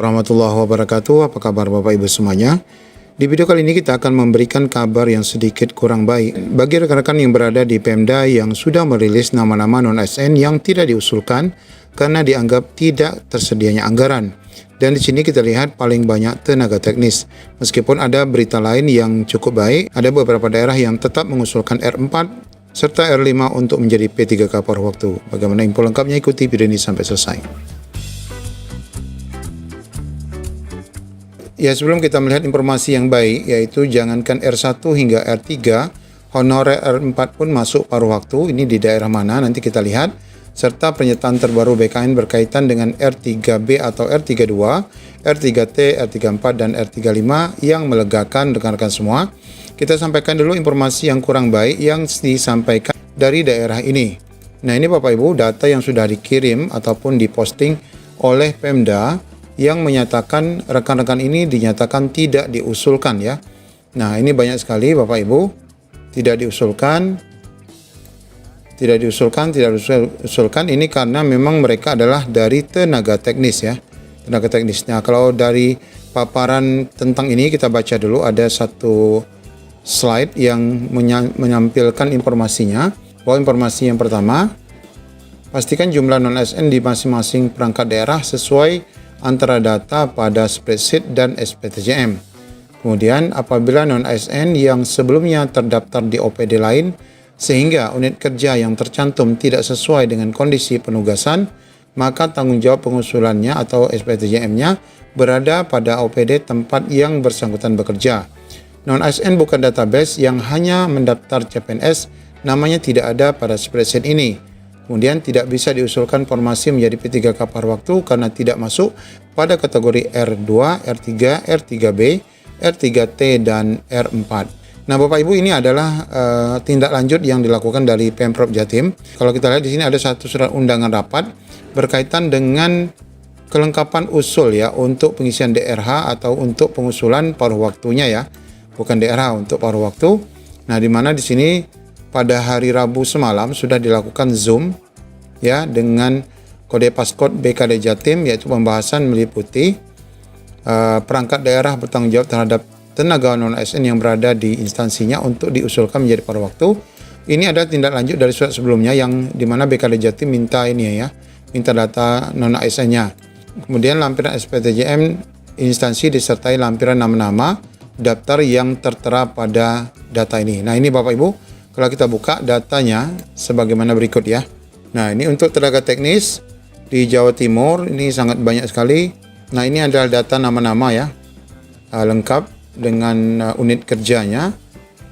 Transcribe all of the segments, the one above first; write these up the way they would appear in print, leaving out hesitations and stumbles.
warahmatullahi wabarakatuh. Apa kabar Bapak Ibu semuanya? Di video kali ini kita akan memberikan kabar yang sedikit kurang baik bagi rekan-rekan yang berada di Pemda yang sudah merilis nama-nama non-ASN yang tidak diusulkan karena dianggap tidak tersedianya anggaran. Dan di sini kita lihat paling banyak tenaga teknis. Meskipun ada berita lain yang cukup baik, ada beberapa daerah yang tetap mengusulkan R4 serta R5 untuk menjadi P3K paruh waktu. Bagaimana info lengkapnya, ikuti video ini sampai selesai. Ya, sebelum kita melihat informasi yang baik, yaitu jangankan R1 hingga R3, honorer R4 pun masuk paruh waktu. Ini di daerah mana nanti kita lihat. Serta pernyataan terbaru BKN berkaitan dengan R3B atau R32, R3T, R34, dan R35 yang melegakan rekan-rekan semua. Kita sampaikan dulu informasi yang kurang baik yang disampaikan dari daerah ini. Nah, ini Bapak Ibu data yang sudah dikirim ataupun diposting oleh Pemda yang menyatakan rekan-rekan ini dinyatakan tidak diusulkan ya. Nah, ini banyak sekali Bapak Ibu tidak diusulkan ini karena memang mereka adalah dari tenaga teknis ya. Tenaga teknis. Nah, kalau dari paparan tentang ini kita baca dulu, ada satu slide yang menampilkan informasinya. Bahwa informasi yang pertama, pastikan jumlah non-ASN di masing-masing perangkat daerah sesuai antara data pada spreadsheet dan SPTJM. Kemudian apabila non-ASN yang sebelumnya terdaftar di OPD lain sehingga unit kerja yang tercantum tidak sesuai dengan kondisi penugasan, maka tanggung jawab pengusulannya atau SPTJM-nya berada pada OPD tempat yang bersangkutan bekerja. Non-ASN bukan database yang hanya mendaftar CPNS, namanya tidak ada pada spreadsheet ini. Kemudian tidak bisa diusulkan formasi menjadi P3K paruh waktu karena tidak masuk pada kategori R2, R3, R3B, R3T, dan R4. Nah, Bapak Ibu, ini adalah tindak lanjut yang dilakukan dari Pemprov Jatim. Kalau kita lihat di sini ada satu surat undangan rapat berkaitan dengan kelengkapan usul ya untuk pengisian DRH atau untuk pengusulan paruh waktunya ya. Bukan DRH, untuk paruh waktu. Nah, di mana di sini pada hari Rabu semalam sudah dilakukan Zoom ya dengan kode paskot BKD Jatim, yaitu pembahasan meliputi perangkat daerah bertanggung jawab terhadap tenaga non-ASN yang berada di instansinya untuk diusulkan menjadi paruh waktu. Ini ada tindak lanjut dari surat sebelumnya yang dimana BKD Jatim minta ini ya, minta data non-ASN-nya. Kemudian lampiran SPTJM instansi disertai lampiran nama-nama daftar yang tertera pada data ini. Nah, ini Bapak Ibu, kalau kita buka datanya sebagaimana berikut ya. Nah, ini untuk tenaga teknis di Jawa Timur ini sangat banyak sekali. Nah, ini adalah data nama-nama ya, lengkap dengan unit kerjanya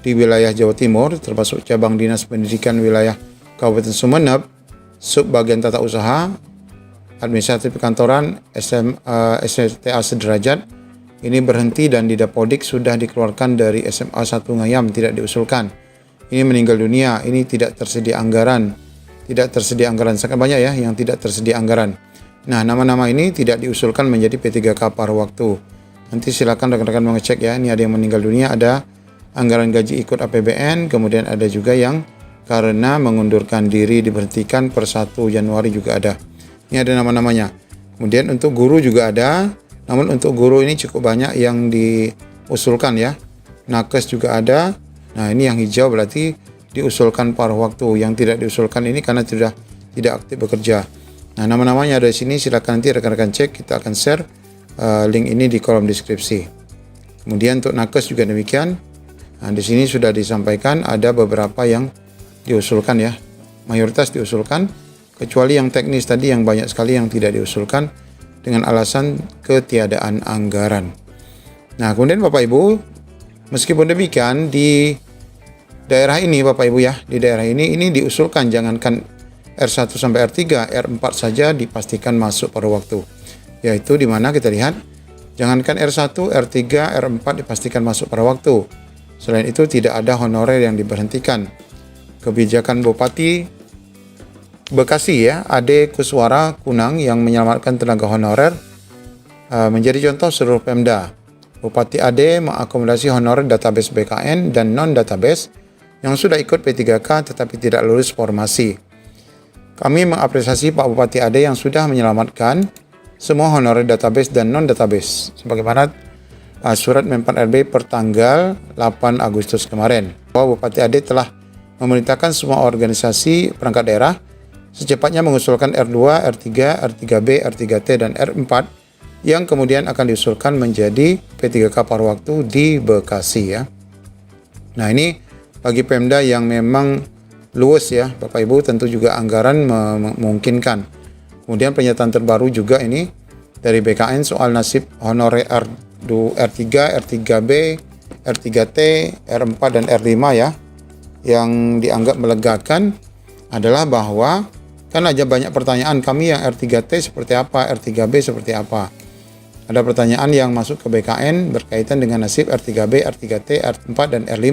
di wilayah Jawa Timur, termasuk cabang dinas pendidikan wilayah Kabupaten Sumeneb, sub bagian tata usaha, administratif kantoran, SMTA sederajat. Ini berhenti dan di Dapodik sudah dikeluarkan dari SMA 1 Ngayam, tidak diusulkan. Ini meninggal dunia, ini tidak tersedia anggaran. Sangat banyak ya yang tidak tersedia anggaran. Nah, nama-nama ini tidak diusulkan menjadi P3K paruh waktu. Nanti silakan rekan-rekan mengecek ya, ini ada yang meninggal dunia, ada anggaran gaji ikut APBN, kemudian ada juga yang karena mengundurkan diri diberhentikan per 1 Januari juga ada. Ini ada nama-namanya. Kemudian untuk guru juga ada, namun untuk guru ini cukup banyak yang diusulkan ya. Nakes juga ada. Nah, ini yang hijau berarti diusulkan paruh waktu. Yang tidak diusulkan ini karena tidak aktif bekerja. Nah, nama-namanya ada di sini. Silakan nanti rekan-rekan cek. Kita akan share link ini di kolom deskripsi. Kemudian untuk nakes juga demikian. Nah, di sini sudah disampaikan ada beberapa yang diusulkan ya. Mayoritas diusulkan, kecuali yang teknis tadi yang banyak sekali yang tidak diusulkan dengan alasan ketiadaan anggaran. Nah, kemudian Bapak Ibu, meskipun demikian di daerah ini Bapak Ibu ya, di daerah ini diusulkan jangankan R1 sampai R3, R4 saja dipastikan masuk paruh waktu. Yaitu di mana kita lihat jangankan R1, R3, R4 dipastikan masuk paruh waktu. Selain itu tidak ada honorer yang diberhentikan. Kebijakan Bupati Bekasi ya, Ade Kuswara Kunang yang menyelamatkan tenaga honorer menjadi contoh seluruh Pemda. Bupati Ade mengakomodasi honorer database BKN dan non-database yang sudah ikut P3K tetapi tidak lulus formasi. Kami mengapresiasi Pak Bupati Ade yang sudah menyelamatkan semua honorer database dan non-database. Sebagaimana surat Men 4 RB pertanggal 8 Agustus kemarin. Bahwa Bupati Ade telah memerintahkan semua organisasi perangkat daerah secepatnya mengusulkan R2, R3, R3B, R3T, dan R4 yang kemudian akan diusulkan menjadi P3K paruh waktu di Bekasi ya. Nah ini bagi Pemda yang memang luas ya Bapak Ibu, tentu juga anggaran memungkinkan. Kemudian pernyataan terbaru juga ini dari BKN soal nasib honorer R3, R3B, R3T, R4 dan R5 ya, yang dianggap melegakan adalah bahwa kan aja banyak pertanyaan kami yang R3T seperti apa, R3B seperti apa. Ada pertanyaan yang masuk ke BKN berkaitan dengan nasib R3B, R3T, R4 dan R5.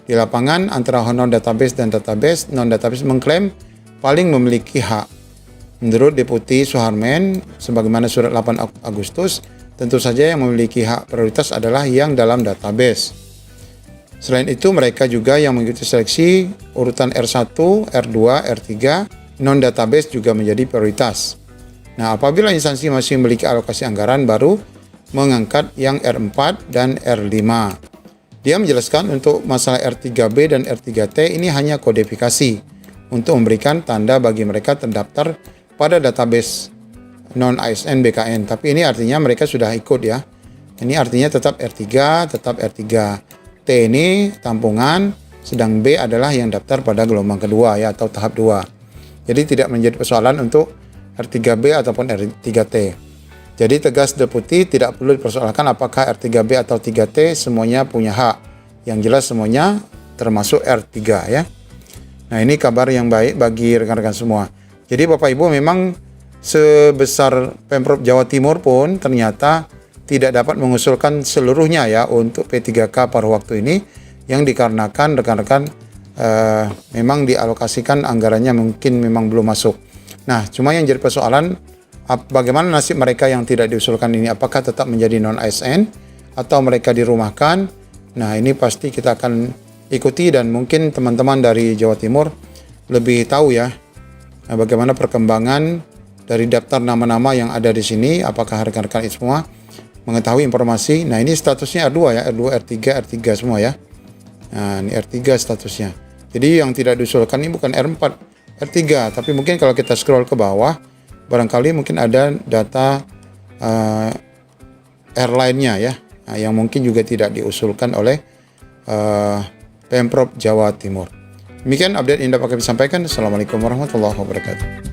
Di lapangan antara honor database dan database, non-database mengklaim paling memiliki hak. Menurut Deputi Suharmen, sebagaimana surat 8 Agustus, tentu saja yang memiliki hak prioritas adalah yang dalam database. Selain itu, mereka juga yang mengikuti seleksi urutan R1, R2, R3, non-database juga menjadi prioritas. Nah, apabila instansi masih memiliki alokasi anggaran, baru mengangkat yang R4 dan R5. Dia menjelaskan untuk masalah R3B dan R3T ini hanya kodifikasi untuk memberikan tanda bagi mereka terdaftar pada database non-ASN BKN. Tapi ini artinya mereka sudah ikut ya. Ini artinya tetap R3, tetap R3. T ini tampungan, sedang B adalah yang daftar pada gelombang kedua ya atau tahap 2. Jadi tidak menjadi persoalan untuk R3B ataupun R3T. Jadi tegas Deputi tidak perlu dipersoalkan apakah R3B atau 3T semuanya punya hak. Yang jelas semuanya termasuk R3 ya. Nah ini kabar yang baik bagi rekan-rekan semua. Jadi Bapak Ibu memang sebesar Pemprov Jawa Timur pun ternyata tidak dapat mengusulkan seluruhnya ya untuk P3K paruh waktu ini yang dikarenakan rekan-rekan memang dialokasikan anggarannya mungkin memang belum masuk. Nah cuma yang jadi persoalan bagaimana nasib mereka yang tidak diusulkan ini, apakah tetap menjadi non-ASN atau mereka dirumahkan? Nah ini pasti kita akan ikuti dan mungkin teman-teman dari Jawa Timur lebih tahu ya bagaimana perkembangan dari daftar nama-nama yang ada di sini, apakah rekan-rekan semua mengetahui informasi. Nah ini statusnya R2 ya, R2, R3, R3 semua ya. Nah ini R3 statusnya. Jadi yang tidak diusulkan ini bukan R4, R3, tapi mungkin kalau kita scroll ke bawah, barangkali mungkin ada data airline-nya ya, yang mungkin juga tidak diusulkan oleh Pemprov Jawa Timur. Demikian update yang dapat kami sampaikan. Assalamualaikum warahmatullahi wabarakatuh.